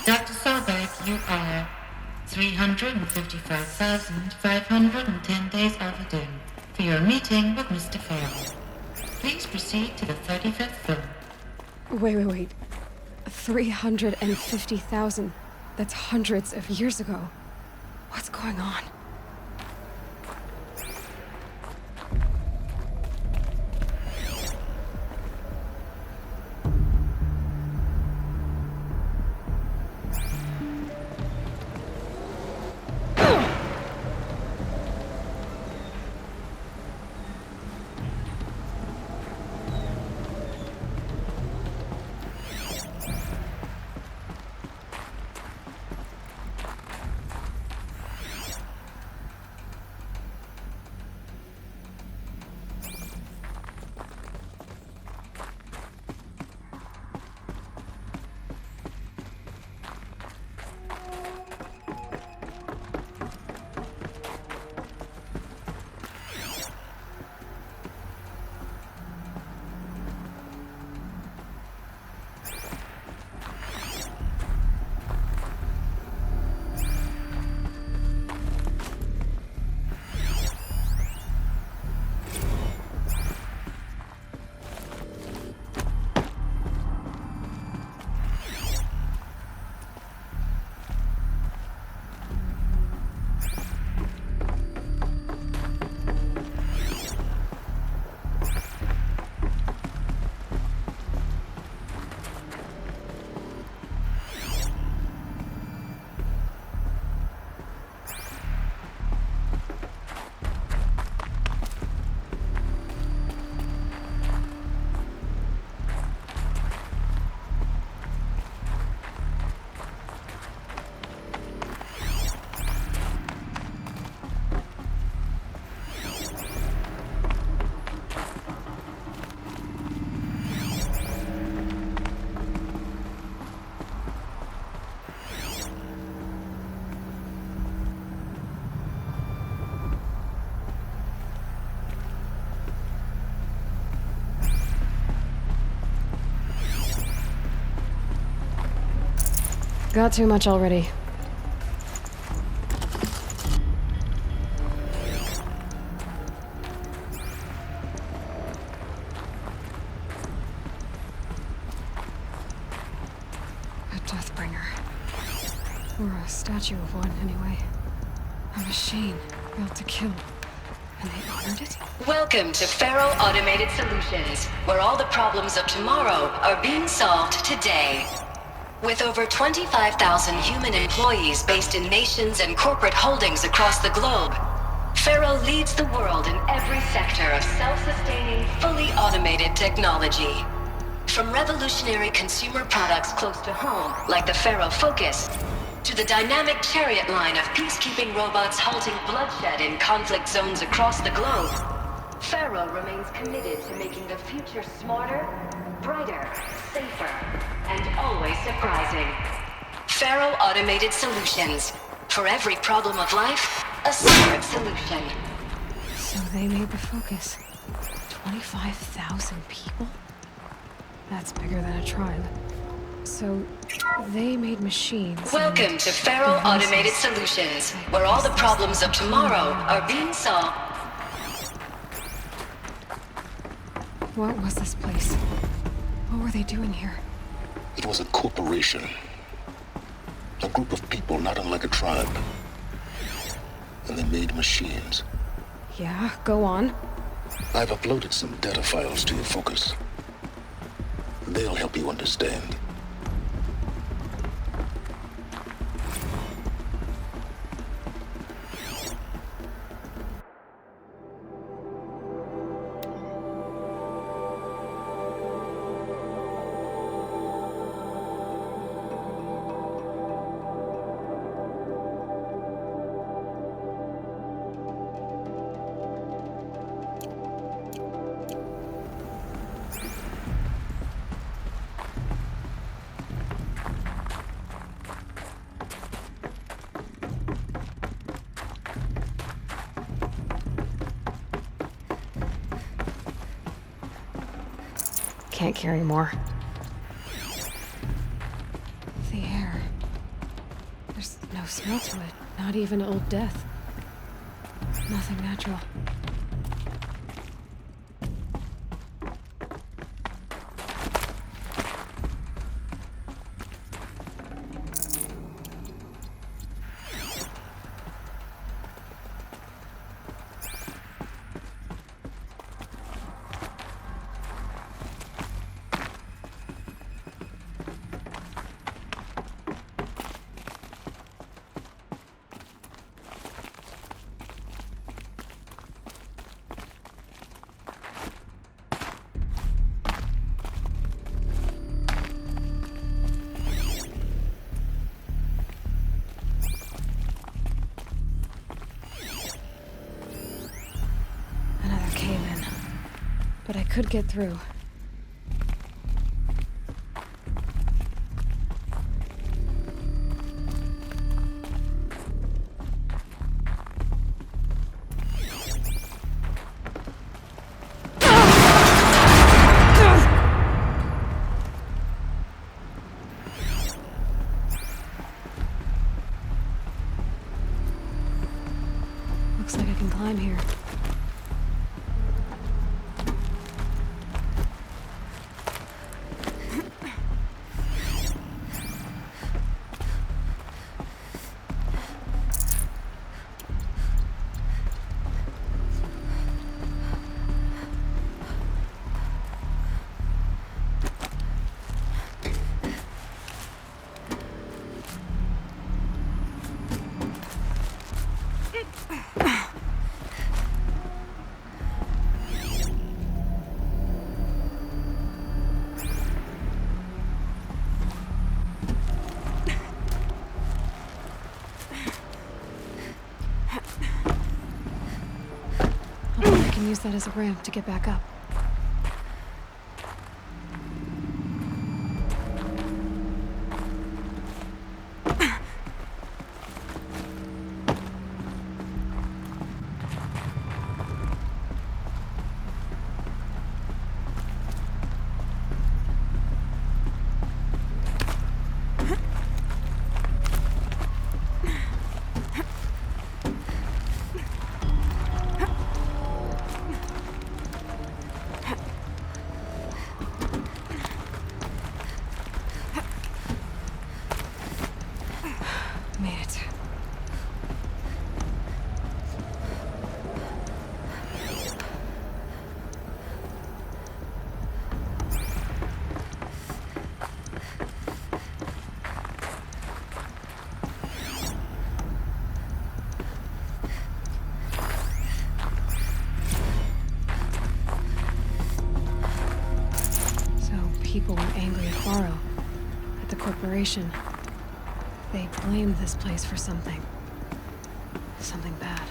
Dr. Solberg, you are 355,510 days overdue for your meeting with Mr. Farrell. Please proceed to the 35th floor. Wait. 350,000. That's hundreds of years ago. What's going on? Got too much already. A Deathbringer. Or a statue of one, anyway. A machine built to kill. And they honored it? Welcome to Faro Automated Solutions, where all the problems of tomorrow are being solved today. With over 25,000 human employees based in nations and corporate holdings across the globe, Faro leads the world in every sector of self-sustaining, fully automated technology. From revolutionary consumer products close to home, like the Faro Focus, to the dynamic chariot line of peacekeeping robots halting bloodshed in conflict zones across the globe, Faro remains committed to making the future smarter, brighter, safer, and always surprising. Faro Automated Solutions. For every problem of life, a separate solution. So they made the Focus. 25,000 people? That's bigger than a tribe. So they made machines. Welcome to Faro Automated Solutions, where all the problems of tomorrow are being solved. What was this place? What were they doing here? It was a corporation. A group of people not unlike a tribe. And they made machines. Yeah, go on. I've uploaded some data files to your Focus. They'll help you understand. Can't carry more. The air. No smell to it. Not even old death. Nothing natural. But I could get through. Looks like I can climb here. I can use that as a ramp to get back up. Made it. So people were angry at Faro, at the corporation. They blamed this place for something. Something bad.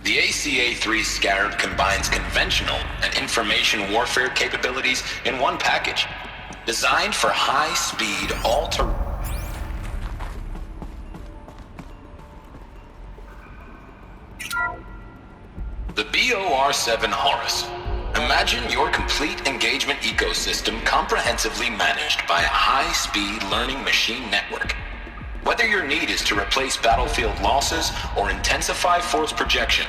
The ACA-3 Scarab combines conventional and information warfare capabilities in one package, designed for high-speed, all-terrain. The BOR-7 Horus. Imagine your complete engagement ecosystem comprehensively managed by a high-speed learning machine network. Whether your need is to replace battlefield losses or intensify force projection,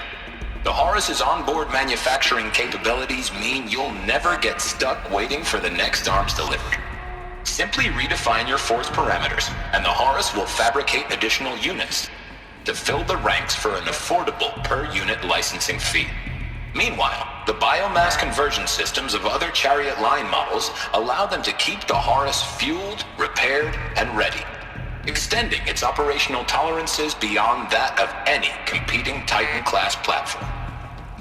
the Horus's onboard manufacturing capabilities mean you'll never get stuck waiting for the next arms delivery. Simply redefine your force parameters, and the Horus will fabricate additional units to fill the ranks for an affordable per-unit licensing fee. Meanwhile, the biomass conversion systems of other Chariot line models allow them to keep the Horus fueled, repaired, and ready, extending its operational tolerances beyond that of any competing Titan-class platform.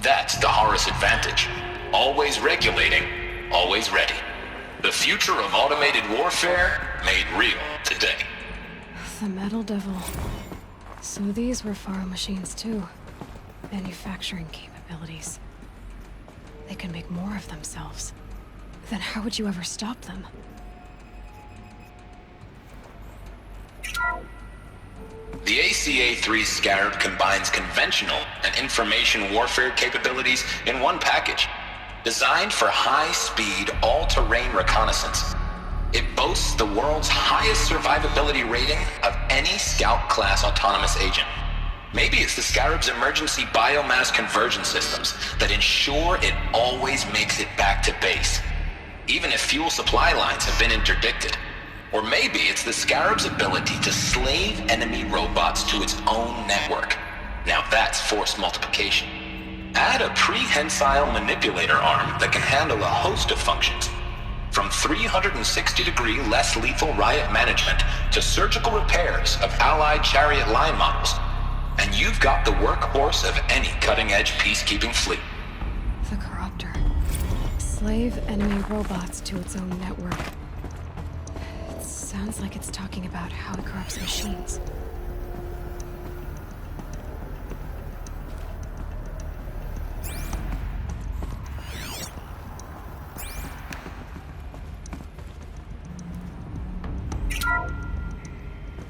That's the Horus advantage. Always regulating, always ready. The future of automated warfare made real today. The Metal Devil. So these were Faro machines too. Manufacturing capabilities. They can make more of themselves. Then how would you ever stop them? The ACA-3 Scarab combines conventional and information warfare capabilities in one package. Designed for high-speed, all-terrain reconnaissance, it boasts the world's highest survivability rating of any Scout-class autonomous agent. Maybe it's the Scarab's emergency biomass conversion systems that ensure it always makes it back to base, even if fuel supply lines have been interdicted. Or maybe it's the Scarab's ability to slave enemy robots to its own network. Now that's force multiplication. Add a prehensile manipulator arm that can handle a host of functions, from 360-degree less lethal riot management to surgical repairs of Allied chariot line models. And you've got the workhorse of any cutting-edge peacekeeping fleet. The Corruptor. Slave enemy robots to its own network. It sounds like it's talking about how it corrupts machines.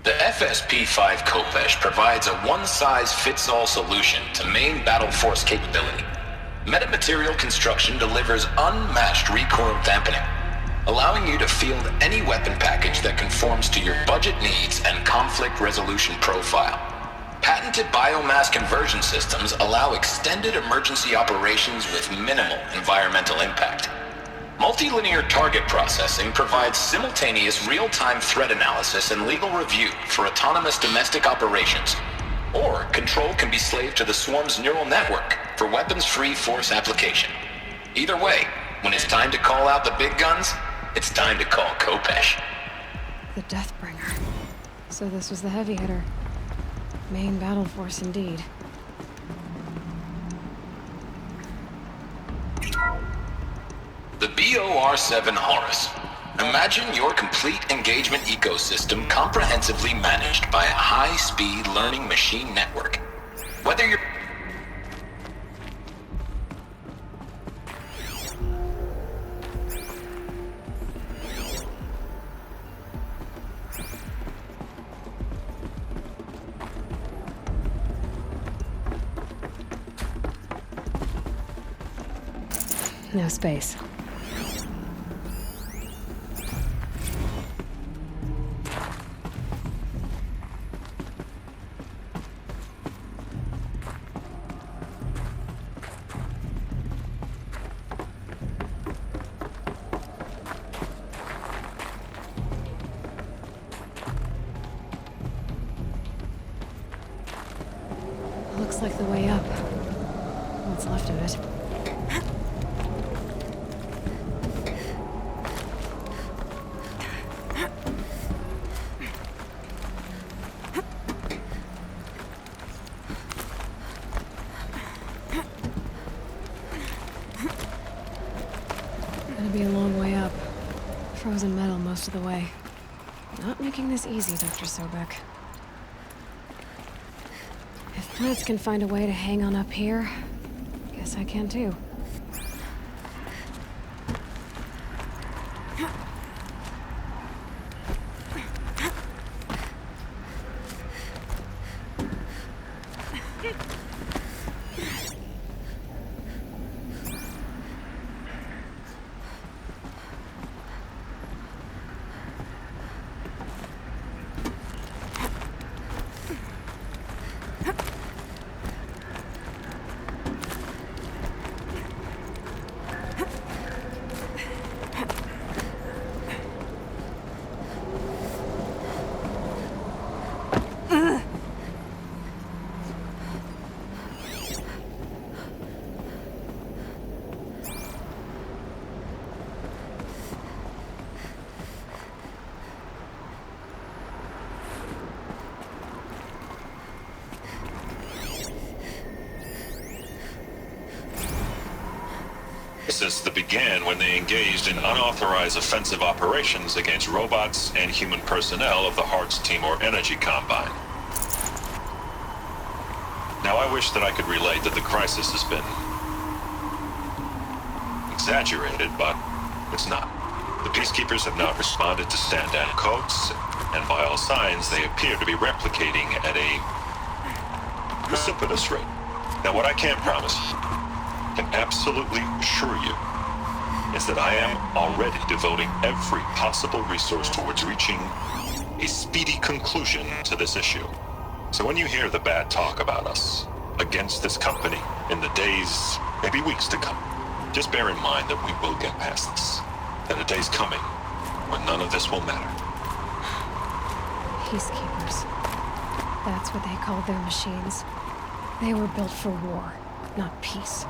The FSP-5 Khopesh provides a one-size-fits-all solution to main battle force capability. Metamaterial construction delivers unmatched recoil dampening, allowing you to field any weapon package that conforms to your budget needs and conflict resolution profile. Patented biomass conversion systems allow extended emergency operations with minimal environmental impact. Multilinear target processing provides simultaneous real-time threat analysis and legal review for autonomous domestic operations. Or control can be slaved to the swarm's neural network for weapons-free force application. Either way, when it's time to call out the big guns, it's time to call Khopesh. The Deathbringer. So this was the heavy hitter. Main battle force indeed. The BOR-7 Horus. Imagine your complete engagement ecosystem comprehensively managed by a high-speed learning machine network. Whether you're... No space. Looks like the way up. What's left of it. Gonna be a long way up. Frozen metal most of the way. Not making this easy, Dr. Sobek. If plants can find a way to hang on up here, guess I can too. That began when they engaged in unauthorized offensive operations against robots and human personnel of the Hearts Timor Energy Combine. Now, I wish that I could relate that the crisis has been exaggerated, but it's not. The peacekeepers have not responded to stand-down codes, and by all signs, they appear to be replicating at a precipitous rate. Now, what I can't promise, can absolutely assure you, is that I am already devoting every possible resource towards reaching a speedy conclusion to this issue. So when you hear the bad talk about us against this company in the days, maybe weeks to come, just bear in mind that we will get past this. That a day's coming when none of this will matter. Peacekeepers. That's what they called their machines. They were built for war, not peace.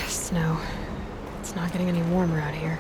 Snow. It's not getting any warmer out here.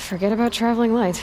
Forget about traveling light.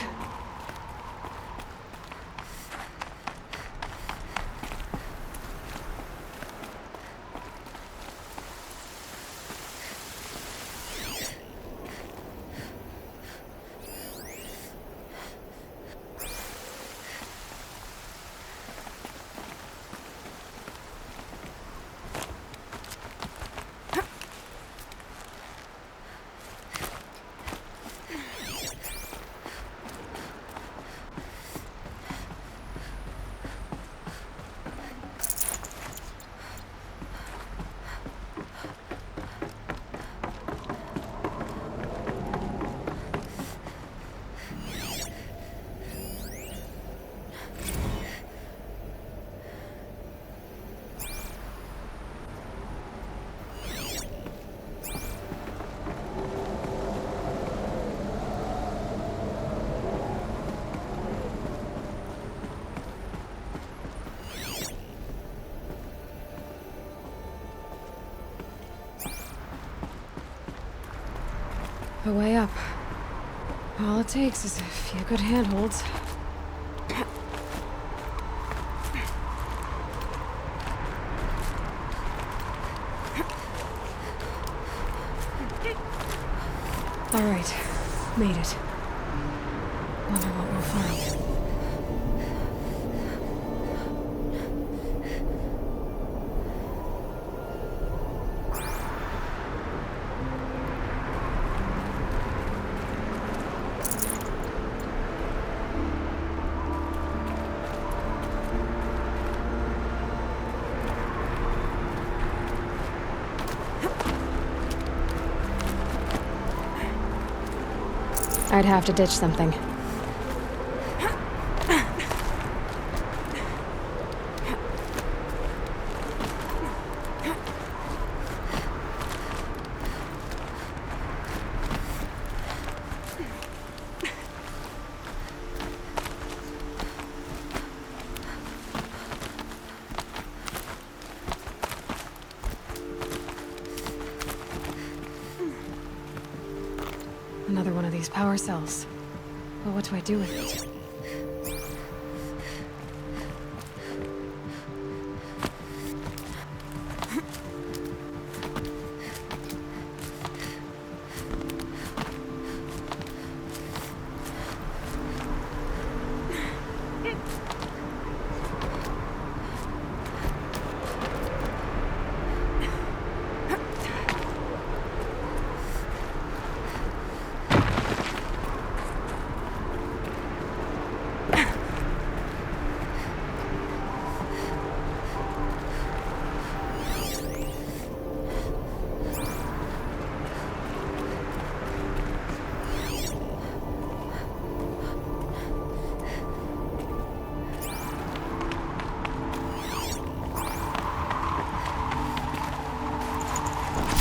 A way up. All it takes is a few good handholds. All right, made it. Wonder what we'll find. I'd have to ditch something. Another one of these power cells. Well, what do I do with it?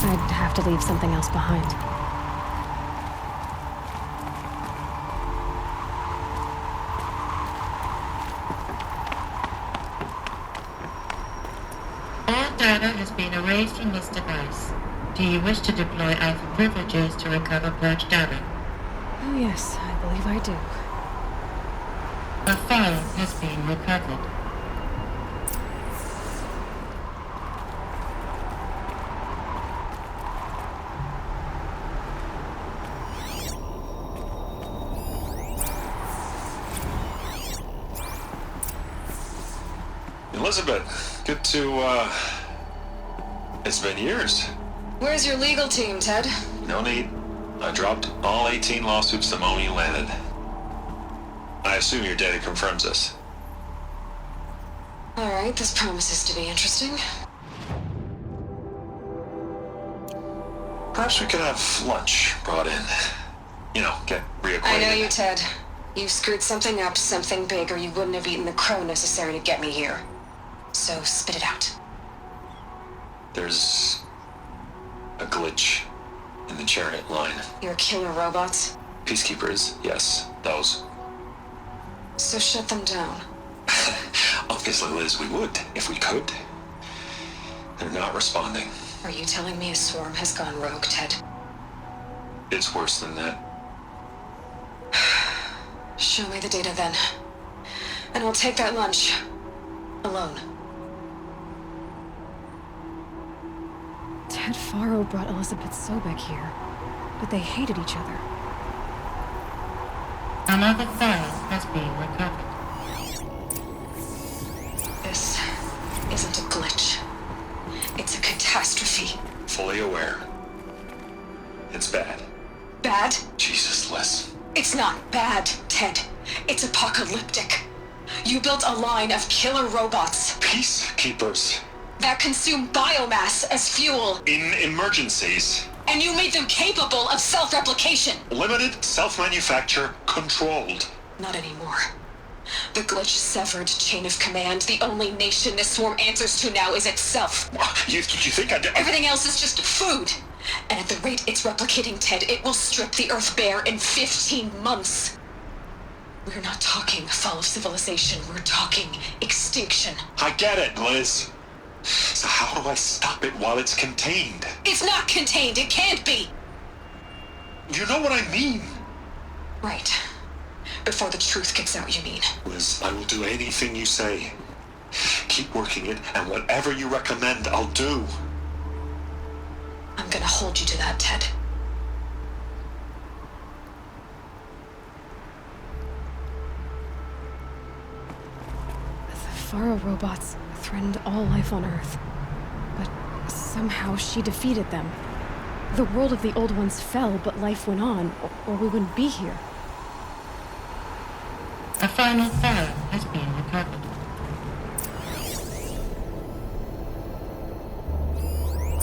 I'd have to leave something else behind. All data has been erased from this device. Do you wish to deploy Alpha privileges to recover purged data? Oh yes, I believe I do. A file has been recovered. Elizabeth, good to, it's been years. Where's your legal team, Ted? No need. I dropped all 18 lawsuits the moment you landed. I assume your data confirms this. Alright, this promises to be interesting. Perhaps we could have lunch brought in. You know, get reacquainted. I know you, Ted. You screwed something up, something big, or you wouldn't have eaten the crow necessary to get me here. So spit it out. There's a glitch in the chariot line. Your killer robots? Peacekeepers, yes, those. So shut them down. Obviously, Liz, we would, if we could. They're not responding. Are you telling me a swarm has gone rogue, Ted? It's worse than that. Show me the data then. And I'll take that lunch. Alone. Ted Faro brought Elizabeth Sobek here, but they hated each other. Another file has been recovered. This isn't a glitch. It's a catastrophe. Fully aware. It's bad. Bad? Jesus, Liz. It's not bad, Ted. It's apocalyptic. You built a line of killer robots Peacekeepers. that consume biomass as fuel, In emergencies. and you made them capable of self-replication. Limited, self-manufacture, controlled. Not anymore. The glitch severed chain of command. The only nation this swarm answers to now is itself. You think I did? Everything else is just food. And at the rate it's replicating, Ted, it will strip the Earth bare in 15 months. We're not talking fall of civilization. We're talking extinction. I get it, Liz. So how do I stop it while it's contained? It's not contained. It can't be. You know what I mean. Right. Before the truth gets out, you mean? Liz, I will do anything you say. Keep working it, and whatever you recommend, I'll do. I'm gonna hold you to that, Ted. The Faro robots threatened all life on Earth, but somehow she defeated them. The world of the old ones fell, but life went on, or we wouldn't be here. A final file has been recovered.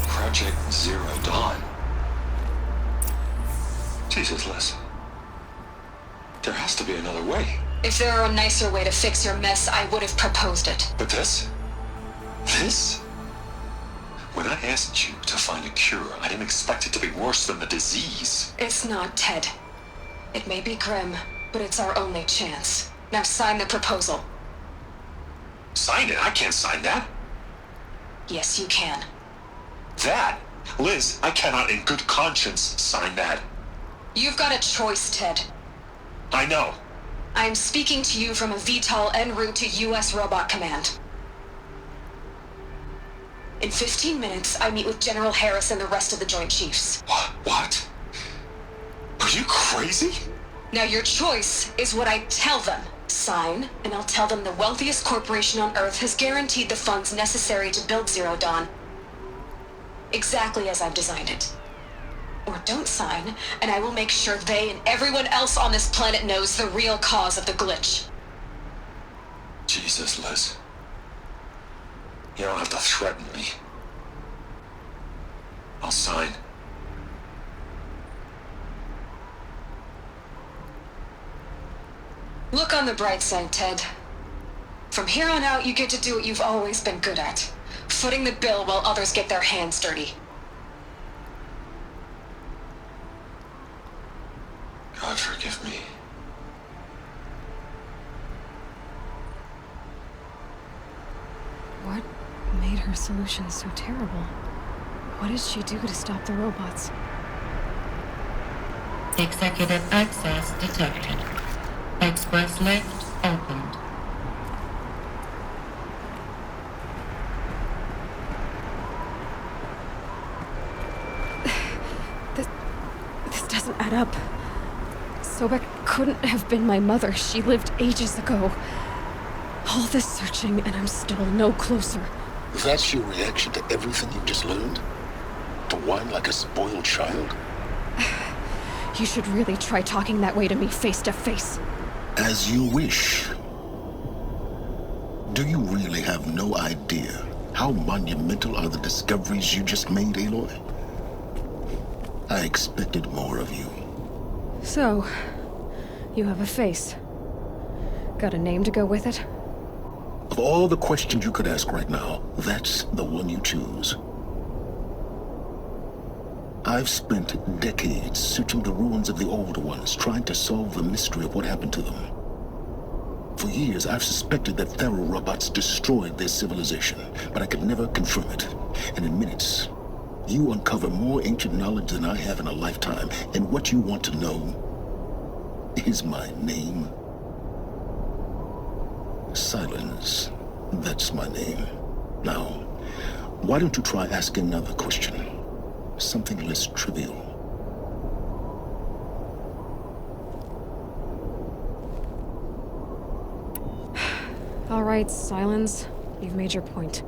Project Zero Dawn. Jesus, Liz. There has to be another way. If there were a nicer way to fix your mess, I would have proposed it. But this? When I asked you to find a cure, I didn't expect it to be worse than the disease. It's not, Ted. It may be grim, but it's our only chance. Now sign the proposal. Sign it? I can't sign that. Yes, you can. That? Liz, I cannot in good conscience sign that. You've got a choice, Ted. I know. I'm speaking to you from a VTOL en route to U.S. Robot Command. In 15 minutes, I meet with General Harris and the rest of the Joint Chiefs. What? Are you crazy? Now your choice is what I tell them. Sign, and I'll tell them the wealthiest corporation on Earth has guaranteed the funds necessary to build Zero Dawn. Exactly as I've designed it. Or don't sign, and I will make sure they and everyone else on this planet knows the real cause of the glitch. Jesus, Liz. You don't have to threaten me. I'll sign. Look on the bright side, Ted. From here on out, you get to do what you've always been good at. Footing the bill while others get their hands dirty. made her solution so terrible? What did she do to stop the robots? Executive access detected. Express lift opened. This doesn't add up. Sobek couldn't have been my mother. She lived ages ago. All this searching, and I'm still no closer. That's your reaction to everything you've just learned? To whine like a spoiled child? You should really try talking that way to me face to face. As you wish. Do you really have no idea how monumental are the discoveries you just made, Aloy? I expected more of you. So, you have a face. Got a name to go with it? Of all the questions you could ask right now, that's the one you choose. I've spent decades searching the ruins of the older ones, trying to solve the mystery of what happened to them. For years, I've suspected that Faro robots destroyed their civilization, but I could never confirm it. And in minutes, you uncover more ancient knowledge than I have in a lifetime, and what you want to know is my name. Silence. That's my name. Now, why don't you try asking another question? Something less trivial. All right, Silence. You've made your point.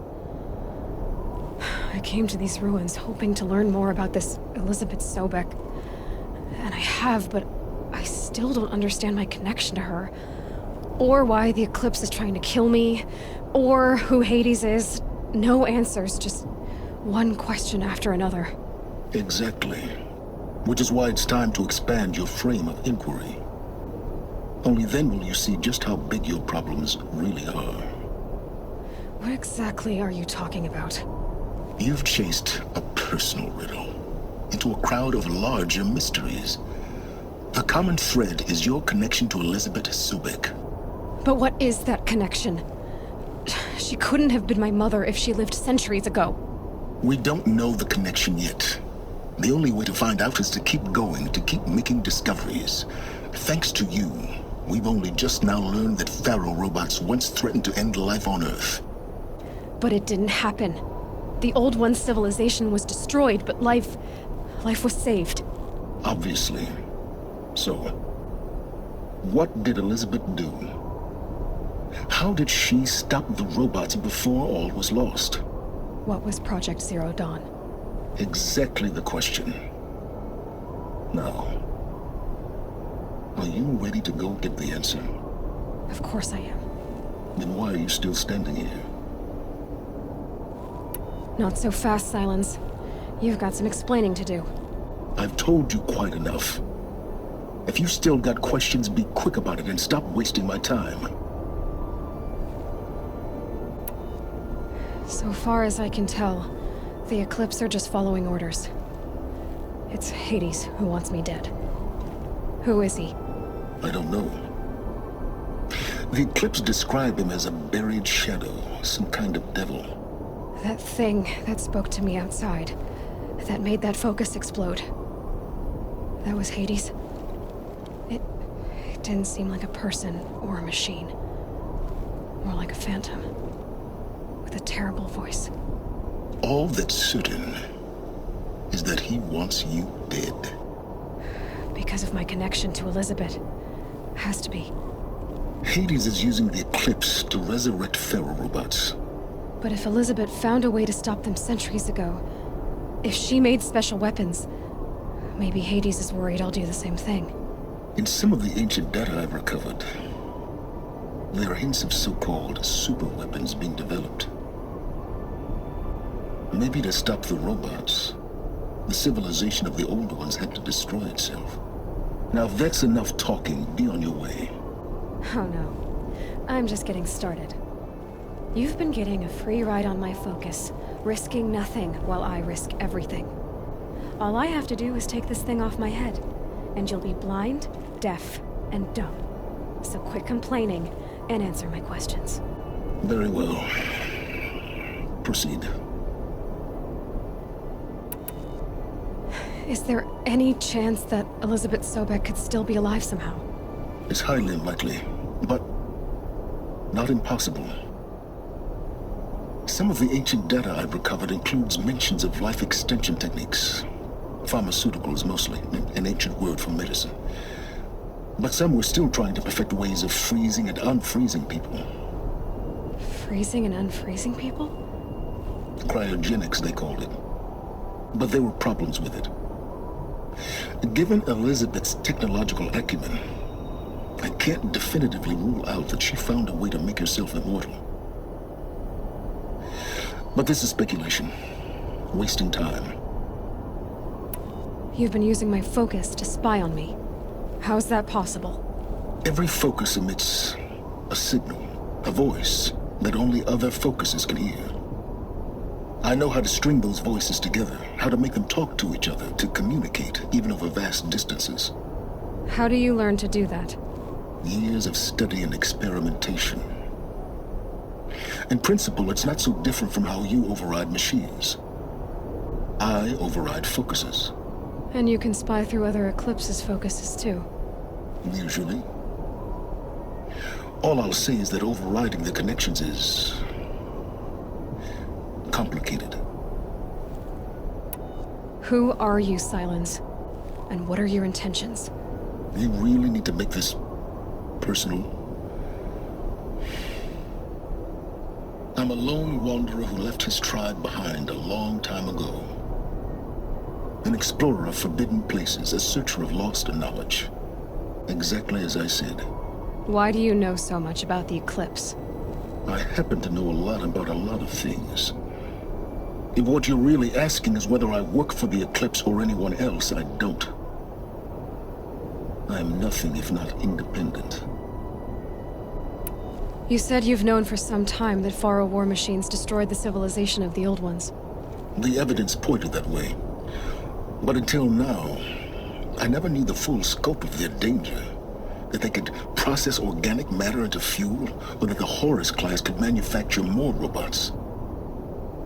I came to these ruins hoping to learn more about this Elizabeth Sobek. And I have, but I still don't understand my connection to her. Or why the Eclipse is trying to kill me. Or who Hades is. No answers, just one question after another. Exactly. Which is why it's time to expand your frame of inquiry. Only then will you see just how big your problems really are. What exactly are you talking about? You've chased a personal riddle into a crowd of larger mysteries. The common thread is your connection to Elizabeth Sobek. But what is that connection? She couldn't have been my mother if she lived centuries ago. We don't know the connection yet. The only way to find out is to keep going, to keep making discoveries. Thanks to you, we've only just now learned that Faro robots once threatened to end life on Earth. But it didn't happen. The old one's civilization was destroyed, but life was saved. Obviously. So, what did Elizabeth do? How did she stop the robots before all was lost? What was Project Zero Dawn? Exactly the question. Now, are you ready to go get the answer? Of course I am. Then why are you still standing here? Not so fast, Silence. You've got some explaining to do. I've told you quite enough. If you still got questions, be quick about it and stop wasting my time. So far as I can tell, the Eclipse are just following orders. It's Hades who wants me dead. Who is he? I don't know. The Eclipse describe him as a buried shadow, some kind of devil. That thing that spoke to me outside, that made that focus explode. That was Hades. It didn't seem like a person or a machine. More like a phantom. With a terrible voice. All that's certain is that he wants you dead. Because of my connection to Elizabeth. Has to be. Hades is using the Eclipse to resurrect Faro robots. But if Elizabeth found a way to stop them centuries ago, if she made special weapons, maybe Hades is worried I'll do the same thing. In some of the ancient data I've recovered, there are hints of so-called super weapons being developed. Maybe to stop the robots, the civilization of the older ones had to destroy itself. Now if that's enough talking, be on your way. Oh no. I'm just getting started. You've been getting a free ride on my focus, risking nothing while I risk everything. All I have to do is take this thing off my head, and you'll be blind, deaf, and dumb. So quit complaining and answer my questions. Very well. Proceed. Is there any chance that Elizabeth Sobek could still be alive somehow? It's highly unlikely, but not impossible. Some of the ancient data I've recovered includes mentions of life extension techniques. Pharmaceuticals mostly, an ancient word for medicine. But some were still trying to perfect ways of freezing and unfreezing people. Freezing and unfreezing people? Cryogenics, they called it. But there were problems with it. Given Elizabeth's technological acumen, I can't definitively rule out that she found a way to make herself immortal. But this is speculation. Wasting time. You've been using my focus to spy on me. How's that possible? Every focus emits a signal, a voice that only other focuses can hear. I know how to string those voices together, how to make them talk to each other, to communicate, even over vast distances. How do you learn to do that? Years of study and experimentation. In principle, it's not so different from how you override machines. I override focuses. And you can spy through other Eclipse's focuses too. Usually. All I'll say is that overriding the connections is complicated. Who are you, Silence? And what are your intentions? You really need to make this personal. I'm a lone wanderer who left his tribe behind a long time ago. An explorer of forbidden places, a searcher of lost knowledge. Exactly as I said. Why do you know so much about the Eclipse? I happen to know a lot about a lot of things. If what you're really asking is whether I work for the Eclipse or anyone else, I don't. I am nothing if not independent. You said you've known for some time that Faro war machines destroyed the civilization of the Old Ones. The evidence pointed that way. But until now, I never knew the full scope of their danger. That they could process organic matter into fuel, or that the Horus class could manufacture more robots.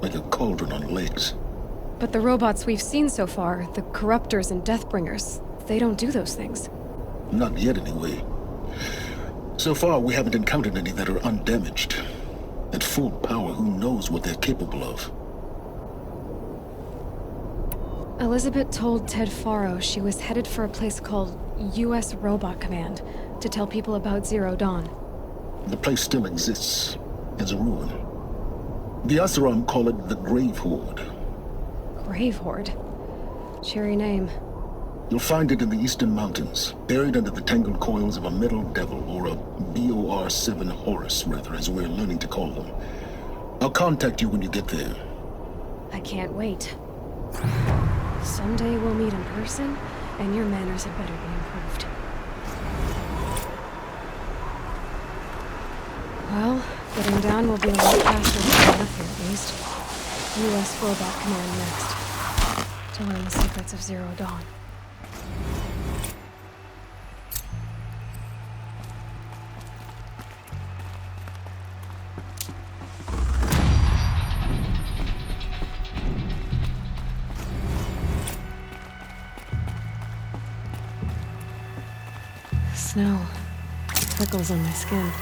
Like a cauldron on legs. But the robots we've seen so far, the Corruptors and Deathbringers, they don't do those things. Not yet, anyway. So far, we haven't encountered any that are undamaged. At full power, who knows what they're capable of? Elizabeth told Ted Faro she was headed for a place called U.S. Robot Command to tell people about Zero Dawn. The place still exists, as a ruin. The Asaram call it the Grave Horde. Grave Horde? Cheery name. You'll find it in the Eastern Mountains, buried under the tangled coils of a metal devil, or a BOR-7 Horus, rather, as we're learning to call them. I'll contact you when you get there. I can't wait. Someday we'll meet in person, and your manners had better be improved. Well, getting down will be a lot faster than getting up here, at least. U.S. Robot Command next. To learn the secrets of Zero Dawn. Snow. Prickles on my skin.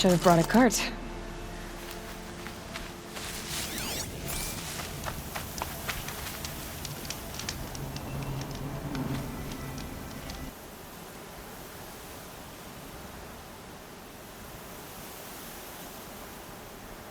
should have brought a cart.